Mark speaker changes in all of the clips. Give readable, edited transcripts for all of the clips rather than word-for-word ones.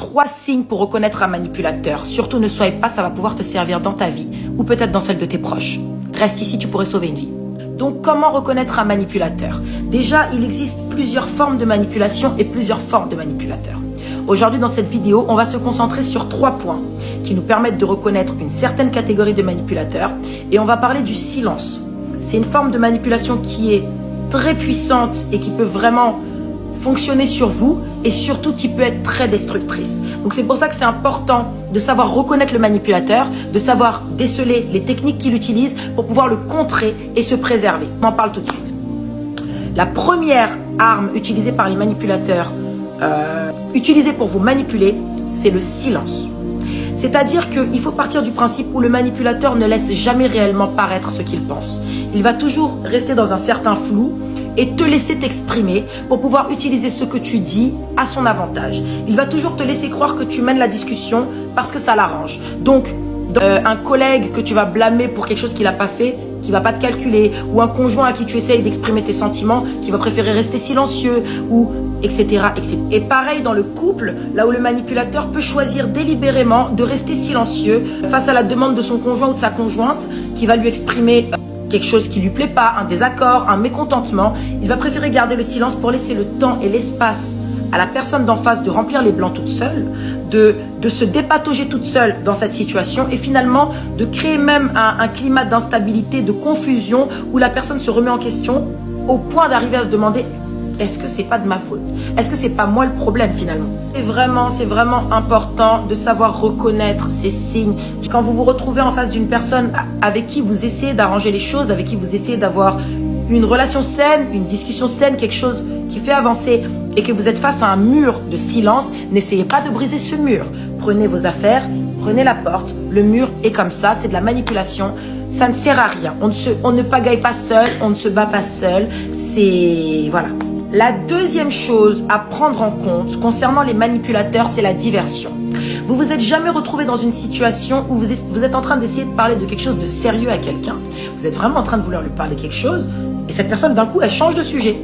Speaker 1: 3 signes pour reconnaître un manipulateur. Surtout ne soyez pas, ça va pouvoir te servir dans ta vie ou peut-être dans celle de tes proches. Reste ici, tu pourrais sauver une vie. Donc comment reconnaître un manipulateur? Déjà, il existe plusieurs formes de manipulation et plusieurs formes de manipulateurs. Aujourd'hui, dans cette vidéo, on va se concentrer sur 3 points qui nous permettent de reconnaître une certaine catégorie de manipulateurs et on va parler du silence. C'est une forme de manipulation qui est très puissante et qui peut vraiment fonctionner sur vous et surtout qui peut être très destructrice. Donc c'est pour ça que c'est important de savoir reconnaître le manipulateur, de savoir déceler les techniques qu'il utilise pour pouvoir le contrer et se préserver. On en parle tout de suite. La première arme utilisée par les manipulateurs, utilisée pour vous manipuler, c'est le silence. C'est-à-dire qu'il faut partir du principe où le manipulateur ne laisse jamais réellement paraître ce qu'il pense. Il va toujours rester dans un certain flou et te laisser t'exprimer pour pouvoir utiliser ce que tu dis à son avantage. Il va toujours te laisser croire que tu mènes la discussion parce que ça l'arrange. Donc, un collègue que tu vas blâmer pour quelque chose qu'il n'a pas fait, qui ne va pas te calculer, ou un conjoint à qui tu essayes d'exprimer tes sentiments, qui va préférer rester silencieux, ou etc., etc. Et pareil dans le couple, là où le manipulateur peut choisir délibérément de rester silencieux face à la demande de son conjoint ou de sa conjointe, qui va lui exprimer quelque chose qui lui plaît pas, un désaccord, un mécontentement, il va préférer garder le silence pour laisser le temps et l'espace à la personne d'en face de remplir les blancs toute seule, de se dépatauger toute seule dans cette situation et finalement de créer même un climat d'instabilité, de confusion où la personne se remet en question au point d'arriver à se demander est-ce que c'est pas de ma faute? Est-ce que c'est pas moi le problème finalement? C'est vraiment important de savoir reconnaître ces signes. Quand vous vous retrouvez en face d'une personne avec qui vous essayez d'arranger les choses, avec qui vous essayez d'avoir une relation saine, une discussion saine, quelque chose qui fait avancer et que vous êtes face à un mur de silence, n'essayez pas de briser ce mur. Prenez vos affaires, prenez la porte, le mur est comme ça, c'est de la manipulation. Ça ne sert à rien. On ne pagaille pas seul, on ne se bat pas seul. C'est... voilà. La deuxième chose à prendre en compte concernant les manipulateurs, c'est la diversion. Vous vous êtes jamais retrouvé dans une situation où vous êtes en train d'essayer de parler de quelque chose de sérieux à quelqu'un. Vous êtes vraiment en train de vouloir lui parler quelque chose et cette personne d'un coup, elle change de sujet.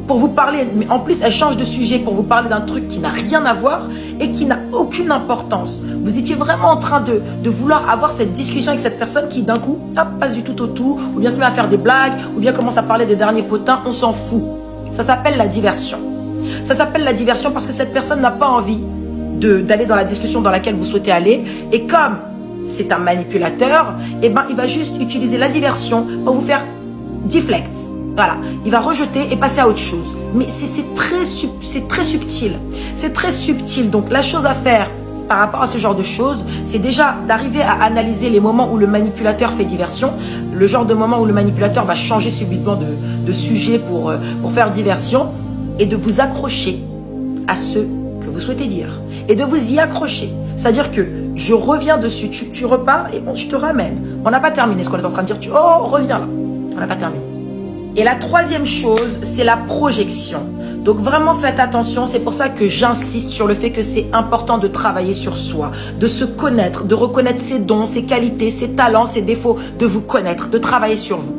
Speaker 1: Pour vous parler, mais en plus, elle change de sujet pour vous parler d'un truc qui n'a rien à voir et qui n'a aucune importance. Vous étiez vraiment en train de vouloir avoir cette discussion avec cette personne qui d'un coup, hop, passe du tout au tout, ou bien se met à faire des blagues, ou bien commence à parler des derniers potins, on s'en fout. Ça s'appelle la diversion. Ça s'appelle la diversion parce que cette personne n'a pas envie d'aller dans la discussion dans laquelle vous souhaitez aller. Et comme c'est un manipulateur, eh ben, il va juste utiliser la diversion pour vous faire deflect. Voilà, il va rejeter et passer à autre chose. Mais c'est très subtil. C'est très subtil. Donc la chose à faire par rapport à ce genre de choses, c'est déjà d'arriver à analyser les moments où le manipulateur fait diversion, le genre de moment où le manipulateur va changer subitement de sujet pour faire diversion et de vous accrocher à ce que vous souhaitez dire et de vous y accrocher. C'est-à-dire que je reviens dessus, tu repars et je te ramène. On n'a pas terminé ce qu'on est en train de dire. Oh, reviens là. On n'a pas terminé. Et la troisième chose, c'est la projection. Donc vraiment faites attention, c'est pour ça que j'insiste sur le fait que c'est important de travailler sur soi, de se connaître, de reconnaître ses dons, ses qualités, ses talents, ses défauts, de vous connaître, de travailler sur vous.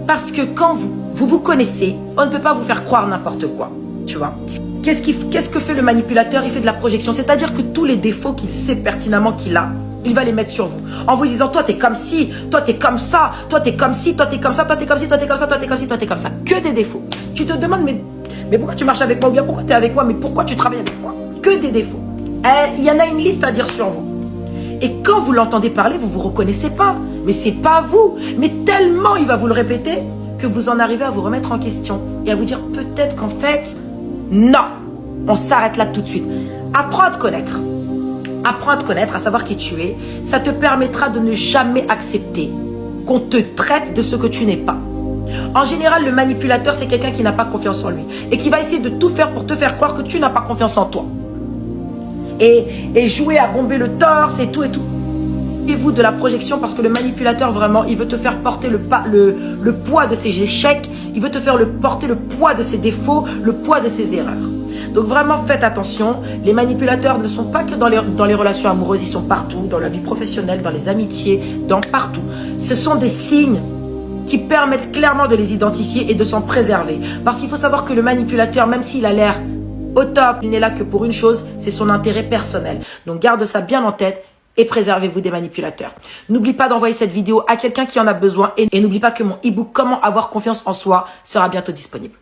Speaker 1: Parce que quand vous connaissez, on ne peut pas vous faire croire n'importe quoi, tu vois. Qu'est-ce que fait le manipulateur? Il fait de la projection, c'est-à-dire que tous les défauts qu'il sait pertinemment qu'il a, il va les mettre sur vous. En vous disant, toi, t'es comme ci, toi, t'es comme ça, toi, t'es comme ci, toi, t'es comme ça, toi, t'es comme ci, toi, t'es comme ça, toi, t'es comme ci, toi, t'es comme ça. Que des défauts. Tu te demandes, mais pourquoi tu marches avec moi? Ou bien pourquoi tu es avec moi? Mais pourquoi tu travailles avec moi? Que des défauts. Il y en a une liste à dire sur vous. Et quand vous l'entendez parler, vous ne vous reconnaissez pas. Mais c'est pas vous. Mais tellement il va vous le répéter que vous en arrivez à vous remettre en question. Et à vous dire peut-être qu'en fait, non. On s'arrête là tout de suite. Apprends à te connaître. Apprends à te connaître, à savoir qui tu es. Ça te permettra de ne jamais accepter qu'on te traite de ce que tu n'es pas. En général, le manipulateur, c'est quelqu'un qui n'a pas confiance en lui et qui va essayer de tout faire pour te faire croire que tu n'as pas confiance en toi. Et jouer à bomber le torse et tout et tout. Et vous de la projection parce que le manipulateur, vraiment, il veut te faire porter le poids de ses échecs, il veut te faire porter le poids de ses défauts, le poids de ses erreurs. Donc vraiment, faites attention. Les manipulateurs ne sont pas que dans les relations amoureuses, ils sont partout, dans la vie professionnelle, dans les amitiés, dans partout. Ce sont des signes qui permettent clairement de les identifier et de s'en préserver. Parce qu'il faut savoir que le manipulateur, même s'il a l'air au top. Il n'est là que pour une chose, c'est son intérêt personnel. Donc garde ça bien en tête et préservez-vous des manipulateurs. N'oublie pas d'envoyer cette vidéo à quelqu'un qui en a besoin et n'oublie pas que mon e-book Comment avoir confiance en soi sera bientôt disponible.